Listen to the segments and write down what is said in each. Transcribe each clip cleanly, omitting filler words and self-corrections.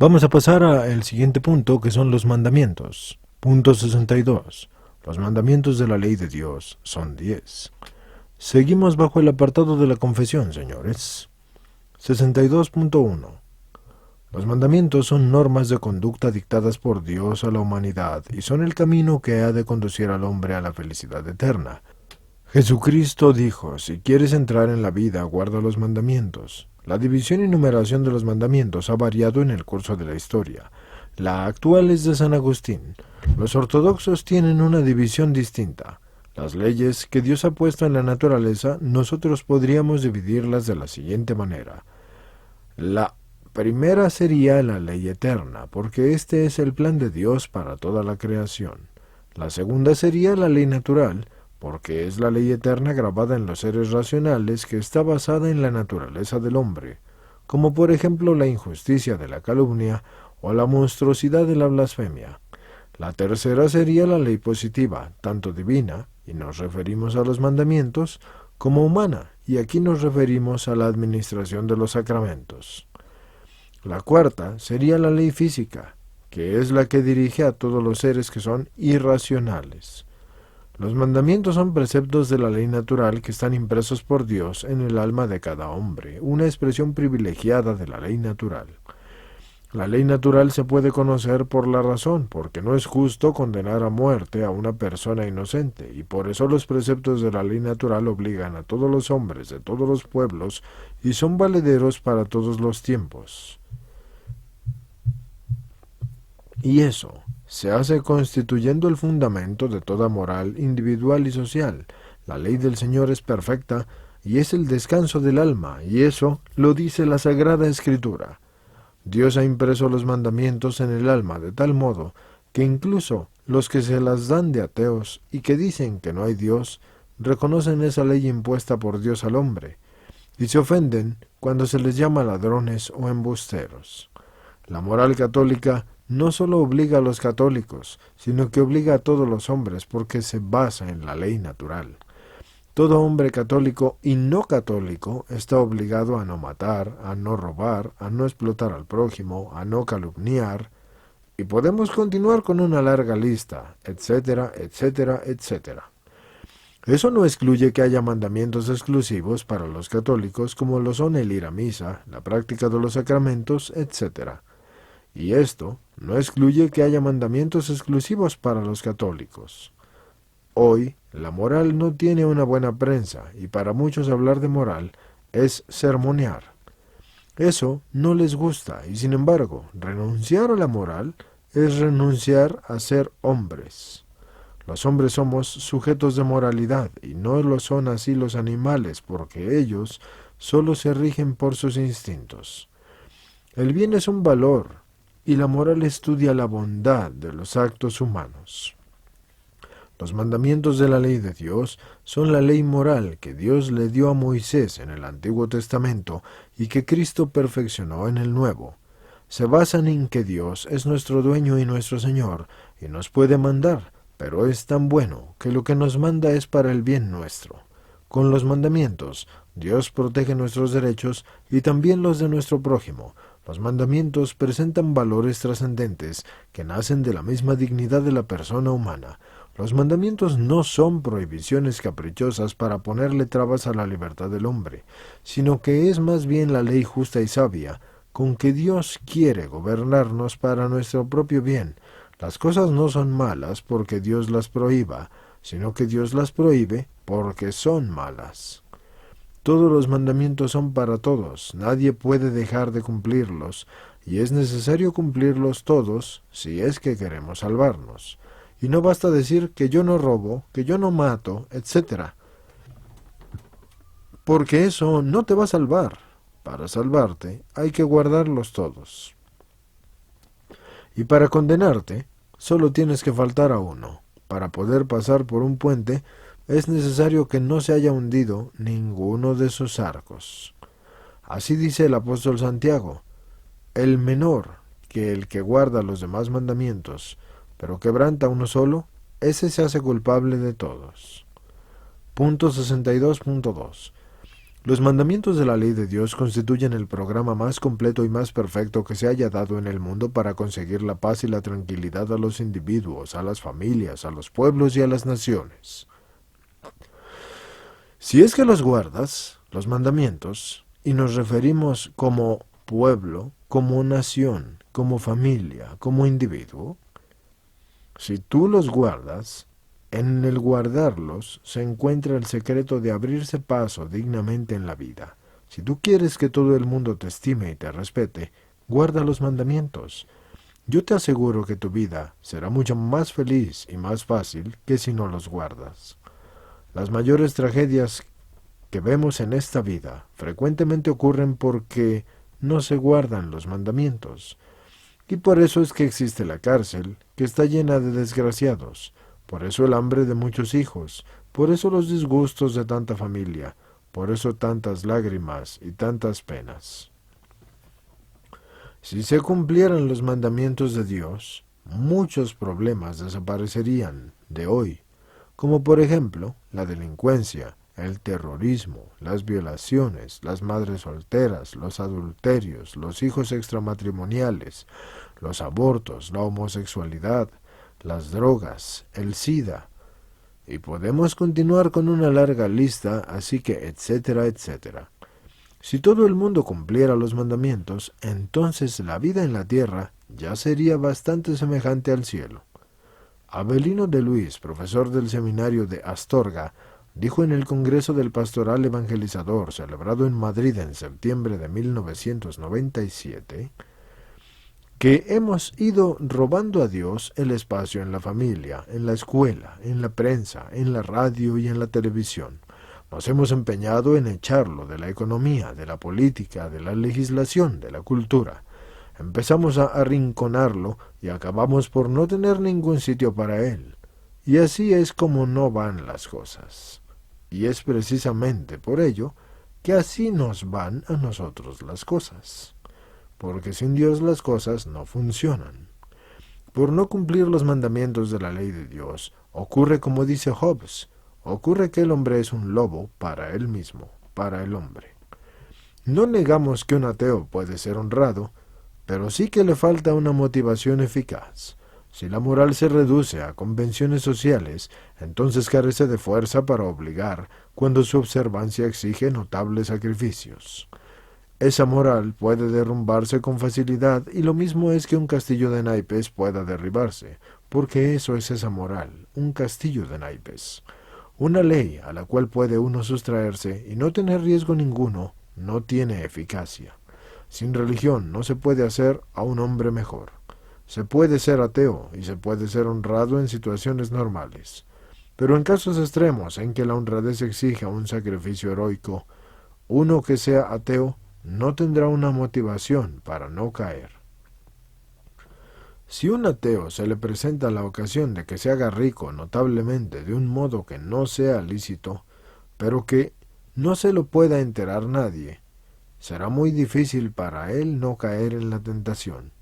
Vamos a pasar al siguiente punto, que son los mandamientos. Punto 62. Los mandamientos de la ley de Dios son 10. Seguimos bajo el apartado de la confesión, señores. 62.1. Los mandamientos son normas de conducta dictadas por Dios a la humanidad y son el camino que ha de conducir al hombre a la felicidad eterna. Jesucristo dijo, si quieres entrar en la vida, guarda los mandamientos. La división y numeración de los mandamientos ha variado en el curso de la historia. La actual es de San Agustín. Los ortodoxos tienen una división distinta. Las leyes que Dios ha puesto en la naturaleza, nosotros podríamos dividirlas de la siguiente manera. La primera sería la ley eterna, porque este es el plan de Dios para toda la creación. La segunda sería la ley natural, porque es la ley eterna grabada en los seres racionales que está basada en la naturaleza del hombre, como por ejemplo la injusticia de la calumnia o la monstruosidad de la blasfemia. La tercera sería la ley positiva, tanto divina, y nos referimos a los mandamientos, como humana, y aquí nos referimos a la administración de los sacramentos. La cuarta sería la ley física, que es la que dirige a todos los seres que son irracionales. Los mandamientos son preceptos de la ley natural que están impresos por Dios en el alma de cada hombre, una expresión privilegiada de la ley natural. La ley natural se puede conocer por la razón, porque no es justo condenar a muerte a una persona inocente, y por eso los preceptos de la ley natural obligan a todos los hombres de todos los pueblos y son valederos para todos los tiempos. Y eso se hace constituyendo el fundamento de toda moral individual y social. La ley del Señor es perfecta y es el descanso del alma, y eso lo dice la Sagrada Escritura. Dios ha impreso los mandamientos en el alma de tal modo que incluso los que se las dan de ateos y que dicen que no hay Dios, reconocen esa ley impuesta por Dios al hombre, y se ofenden cuando se les llama ladrones o embusteros. La moral católica no solo obliga a los católicos, sino que obliga a todos los hombres porque se basa en la ley natural. Todo hombre católico y no católico está obligado a no matar, a no robar, a no explotar al prójimo, a no calumniar, y podemos continuar con una larga lista, etcétera, etcétera, etcétera. Eso no excluye que haya mandamientos exclusivos para los católicos como lo son el ir a misa, la práctica de los sacramentos, etcétera. Y esto no excluye que haya mandamientos exclusivos para los católicos. Hoy, la moral no tiene una buena prensa, y para muchos hablar de moral es sermonear. Eso no les gusta, y sin embargo, renunciar a la moral es renunciar a ser hombres. Los hombres somos sujetos de moralidad, y no lo son así los animales, porque ellos solo se rigen por sus instintos. El bien es un valor, y la moral estudia la bondad de los actos humanos. Los mandamientos de la ley de Dios son la ley moral que Dios le dio a Moisés en el Antiguo Testamento y que Cristo perfeccionó en el Nuevo. Se basan en que Dios es nuestro dueño y nuestro Señor, y nos puede mandar, pero es tan bueno que lo que nos manda es para el bien nuestro. Con los mandamientos, Dios protege nuestros derechos y también los de nuestro prójimo. Los mandamientos presentan valores trascendentes que nacen de la misma dignidad de la persona humana. Los mandamientos no son prohibiciones caprichosas para ponerle trabas a la libertad del hombre, sino que es más bien la ley justa y sabia, con que Dios quiere gobernarnos para nuestro propio bien. Las cosas no son malas porque Dios las prohíba, sino que Dios las prohíbe porque son malas. Todos los mandamientos son para todos, nadie puede dejar de cumplirlos, y es necesario cumplirlos todos si es que queremos salvarnos. Y no basta decir que yo no robo, que yo no mato, etc. Porque eso no te va a salvar. Para salvarte hay que guardarlos todos. Y para condenarte, solo tienes que faltar a uno. Para poder pasar por un puente, es necesario que no se haya hundido ninguno de sus arcos. Así dice el apóstol Santiago: el menor que el que guarda los demás mandamientos, pero quebranta uno solo, ese se hace culpable de todos. Punto 62.2. Los mandamientos de la ley de Dios constituyen el programa más completo y más perfecto que se haya dado en el mundo para conseguir la paz y la tranquilidad a los individuos, a las familias, a los pueblos y a las naciones. Si es que los guardas, los mandamientos, y nos referimos como pueblo, como nación, como familia, como individuo, si tú los guardas, en el guardarlos se encuentra el secreto de abrirse paso dignamente en la vida. Si tú quieres que todo el mundo te estime y te respete, guarda los mandamientos. Yo te aseguro que tu vida será mucho más feliz y más fácil que si no los guardas. Las mayores tragedias que vemos en esta vida frecuentemente ocurren porque no se guardan los mandamientos. Y por eso es que existe la cárcel, que está llena de desgraciados. Por eso el hambre de muchos hijos, por eso los disgustos de tanta familia, por eso tantas lágrimas y tantas penas. Si se cumplieran los mandamientos de Dios, muchos problemas desaparecerían de hoy, como por ejemplo la delincuencia, el terrorismo, las violaciones, las madres solteras, los adulterios, los hijos extramatrimoniales, los abortos, la homosexualidad, las drogas, el SIDA, y podemos continuar con una larga lista, así que etcétera, etcétera. Si todo el mundo cumpliera los mandamientos, entonces la vida en la tierra ya sería bastante semejante al cielo. Avelino de Luis, profesor del seminario de Astorga, dijo en el Congreso del Pastoral Evangelizador, celebrado en Madrid en septiembre de 1997, que hemos ido robando a Dios el espacio en la familia, en la escuela, en la prensa, en la radio y en la televisión. Nos hemos empeñado en echarlo de la economía, de la política, de la legislación, de la cultura. Empezamos a arrinconarlo y acabamos por no tener ningún sitio para él. Y así es como no van las cosas. Y es precisamente por ello que así nos van a nosotros las cosas. Porque sin Dios las cosas no funcionan. Por no cumplir los mandamientos de la ley de Dios, ocurre como dice Hobbes, ocurre que el hombre es un lobo para él mismo, para el hombre. No negamos que un ateo puede ser honrado, pero sí que le falta una motivación eficaz. Si la moral se reduce a convenciones sociales, entonces carece de fuerza para obligar, cuando su observancia exige notables sacrificios. Esa moral puede derrumbarse con facilidad, y lo mismo es que un castillo de naipes pueda derribarse, porque eso es esa moral, un castillo de naipes. Una ley a la cual puede uno sustraerse y no tener riesgo ninguno, no tiene eficacia. Sin religión no se puede hacer a un hombre mejor. Se puede ser ateo y se puede ser honrado en situaciones normales. Pero en casos extremos en que la honradez exija un sacrificio heroico, uno que sea ateo no tendrá una motivación para no caer. Si un ateo se le presenta la ocasión de que se haga rico notablemente de un modo que no sea lícito, pero que no se lo pueda enterar nadie, será muy difícil para él no caer en la tentación.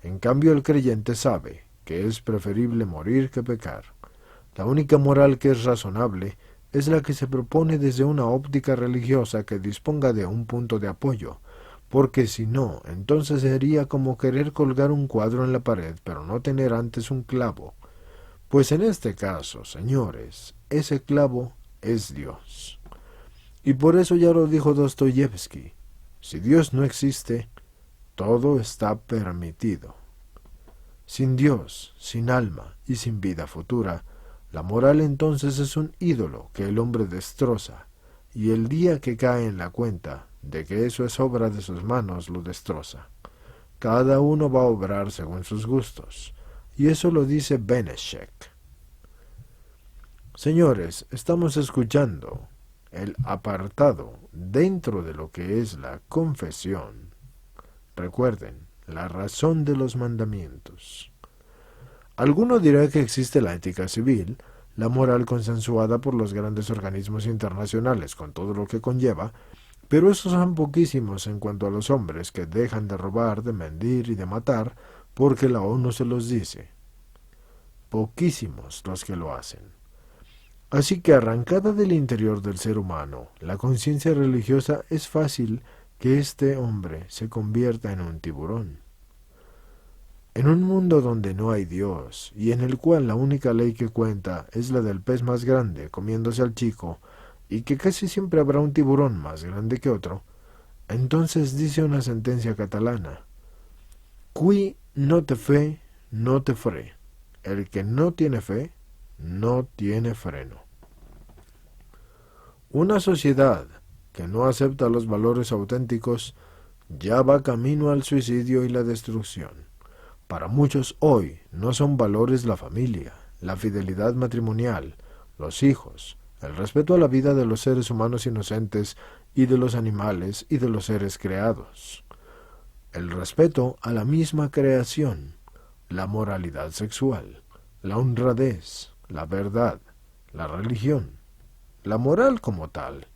En cambio, el creyente sabe que es preferible morir que pecar. La única moral que es razonable es la que se propone desde una óptica religiosa que disponga de un punto de apoyo, porque si no, entonces sería como querer colgar un cuadro en la pared, pero no tener antes un clavo. Pues en este caso, señores, ese clavo es Dios. Y por eso ya lo dijo Dostoyevsky, si Dios no existe, todo está permitido. Sin Dios, sin alma y sin vida futura, la moral entonces es un ídolo que el hombre destroza, y el día que cae en la cuenta de que eso es obra de sus manos lo destroza. Cada uno va a obrar según sus gustos, y eso lo dice Benešek. Señores, estamos escuchando el apartado dentro de lo que es la confesión. Recuerden, la razón de los mandamientos. Alguno dirá que existe la ética civil, la moral consensuada por los grandes organismos internacionales con todo lo que conlleva, pero esos son poquísimos en cuanto a los hombres que dejan de robar, de mentir y de matar porque la ONU se los dice. Poquísimos los que lo hacen. Así que arrancada del interior del ser humano, la conciencia religiosa, es fácil que este hombre se convierta en un tiburón. En un mundo donde no hay Dios, y en el cual la única ley que cuenta es la del pez más grande comiéndose al chico, y que casi siempre habrá un tiburón más grande que otro, entonces dice una sentencia catalana: Qui no te fe, no te fre. El que no tiene fe, no tiene freno. Una sociedad que no acepta los valores auténticos ya va camino al suicidio y la destrucción. Para muchos hoy no son valores la familia, la fidelidad matrimonial, los hijos, el respeto a la vida de los seres humanos inocentes y de los animales y de los seres creados, el respeto a la misma creación, la moralidad sexual, la honradez, la verdad, la religión, la moral como tal.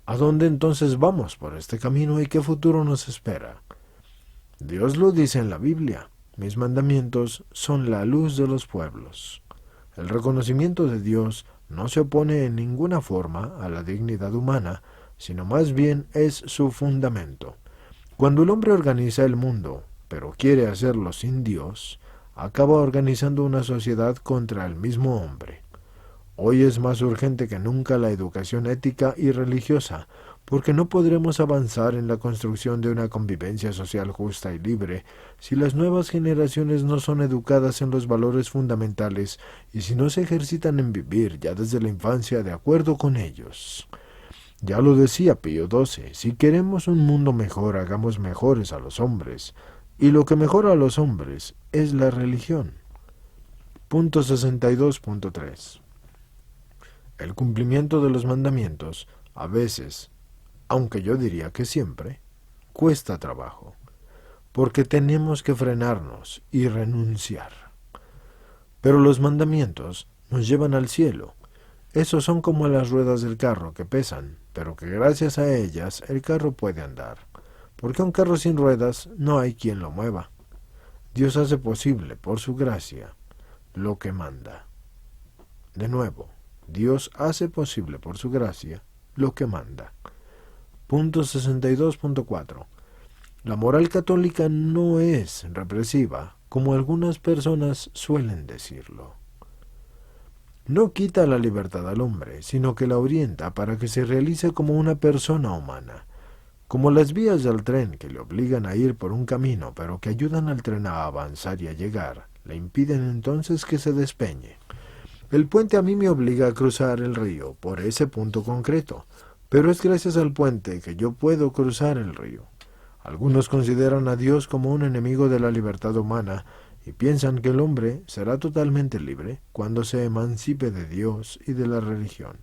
¿A dónde entonces vamos por este camino y qué futuro nos espera? Dios lo dice en la Biblia: mis mandamientos son la luz de los pueblos. El reconocimiento de Dios no se opone en ninguna forma a la dignidad humana, sino más bien es su fundamento. Cuando el hombre organiza el mundo, pero quiere hacerlo sin Dios, acaba organizando una sociedad contra el mismo hombre. Hoy es más urgente que nunca la educación ética y religiosa, porque no podremos avanzar en la construcción de una convivencia social justa y libre si las nuevas generaciones no son educadas en los valores fundamentales y si no se ejercitan en vivir ya desde la infancia de acuerdo con ellos. Ya lo decía Pío XII: si queremos un mundo mejor, hagamos mejores a los hombres, y lo que mejora a los hombres es la religión. Punto 62.3. El cumplimiento de los mandamientos, a veces, aunque yo diría que siempre, cuesta trabajo, porque tenemos que frenarnos y renunciar. Pero los mandamientos nos llevan al cielo. Esos son como las ruedas del carro, que pesan, pero que gracias a ellas el carro puede andar, porque un carro sin ruedas no hay quien lo mueva. Dios hace posible, por su gracia, lo que manda. De nuevo, Dios hace posible por su gracia lo que manda. Punto 62.4. La moral católica no es represiva, como algunas personas suelen decirlo. No quita la libertad al hombre, sino que la orienta para que se realice como una persona humana, como las vías del tren que le obligan a ir por un camino, pero que ayudan al tren a avanzar y a llegar, le impiden entonces que se despeñe. El puente a mí me obliga a cruzar el río por ese punto concreto, pero es gracias al puente que yo puedo cruzar el río. Algunos consideran a Dios como un enemigo de la libertad humana y piensan que el hombre será totalmente libre cuando se emancipe de Dios y de la religión.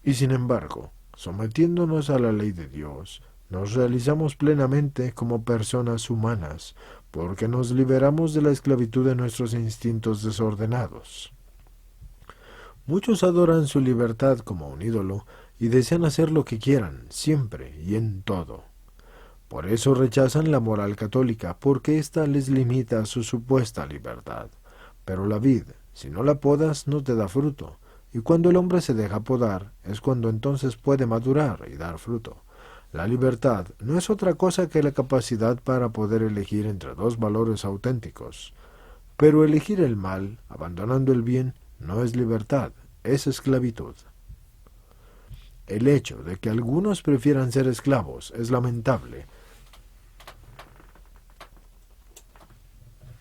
Y sin embargo, sometiéndonos a la ley de Dios, nos realizamos plenamente como personas humanas, porque nos liberamos de la esclavitud de nuestros instintos desordenados. Muchos adoran su libertad como un ídolo y desean hacer lo que quieran, siempre y en todo. Por eso rechazan la moral católica, porque ésta les limita a su supuesta libertad. Pero la vid, si no la podas, no te da fruto, y cuando el hombre se deja podar, es cuando entonces puede madurar y dar fruto. La libertad no es otra cosa que la capacidad para poder elegir entre dos valores auténticos. Pero elegir el mal, abandonando el bien, no es libertad, es esclavitud. El hecho de que algunos prefieran ser esclavos es lamentable.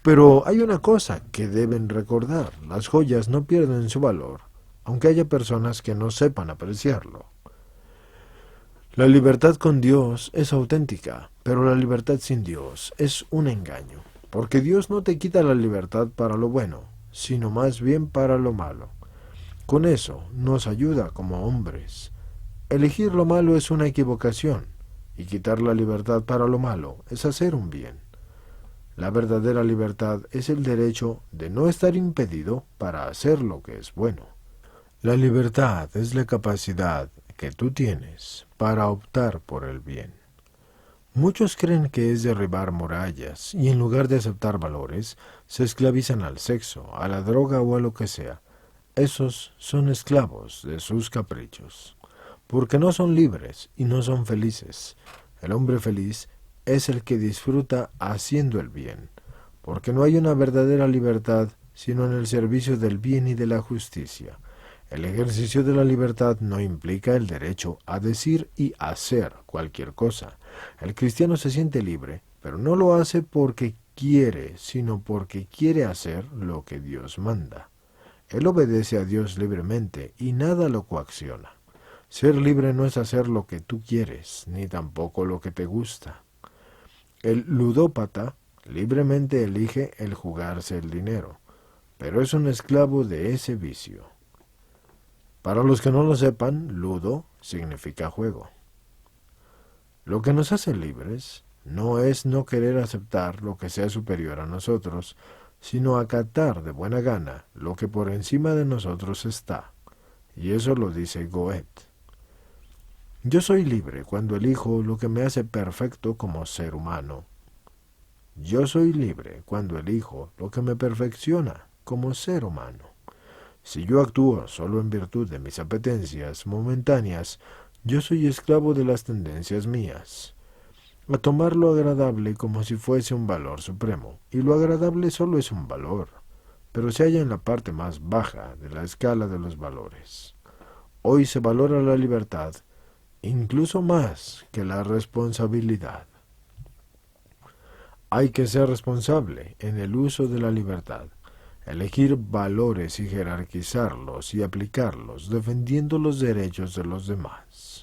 Pero hay una cosa que deben recordar: las joyas no pierden su valor, aunque haya personas que no sepan apreciarlo. La libertad con Dios es auténtica, pero la libertad sin Dios es un engaño, porque Dios no te quita la libertad para lo bueno, sino más bien para lo malo. Con eso nos ayuda como hombres. Elegir lo malo es una equivocación, y quitar la libertad para lo malo es hacer un bien. La verdadera libertad es el derecho de no estar impedido para hacer lo que es bueno. La libertad es la capacidad que tú tienes para optar por el bien. Muchos creen que es derribar murallas y en lugar de aceptar valores, se esclavizan al sexo, a la droga o a lo que sea. Esos son esclavos de sus caprichos, porque no son libres y no son felices. El hombre feliz es el que disfruta haciendo el bien, porque no hay una verdadera libertad sino en el servicio del bien y de la justicia. El ejercicio de la libertad no implica el derecho a decir y hacer cualquier cosa. El cristiano se siente libre, pero no lo hace porque quiere, sino porque quiere hacer lo que Dios manda. Él obedece a Dios libremente y nada lo coacciona. Ser libre no es hacer lo que tú quieres, ni tampoco lo que te gusta. El ludópata libremente elige el jugarse el dinero, pero es un esclavo de ese vicio. Para los que no lo sepan, ludo significa juego. Lo que nos hace libres no es no querer aceptar lo que sea superior a nosotros, sino acatar de buena gana lo que por encima de nosotros está. Y eso lo dice Goethe. Yo soy libre cuando elijo lo que me hace perfecto como ser humano. Yo soy libre cuando elijo lo que me perfecciona como ser humano. Si yo actúo solo en virtud de mis apetencias momentáneas, yo soy esclavo de las tendencias mías. A tomar lo agradable como si fuese un valor supremo, y lo agradable solo es un valor, pero se halla en la parte más baja de la escala de los valores. Hoy se valora la libertad incluso más que la responsabilidad. Hay que ser responsable en el uso de la libertad, elegir valores y jerarquizarlos y aplicarlos defendiendo los derechos de los demás.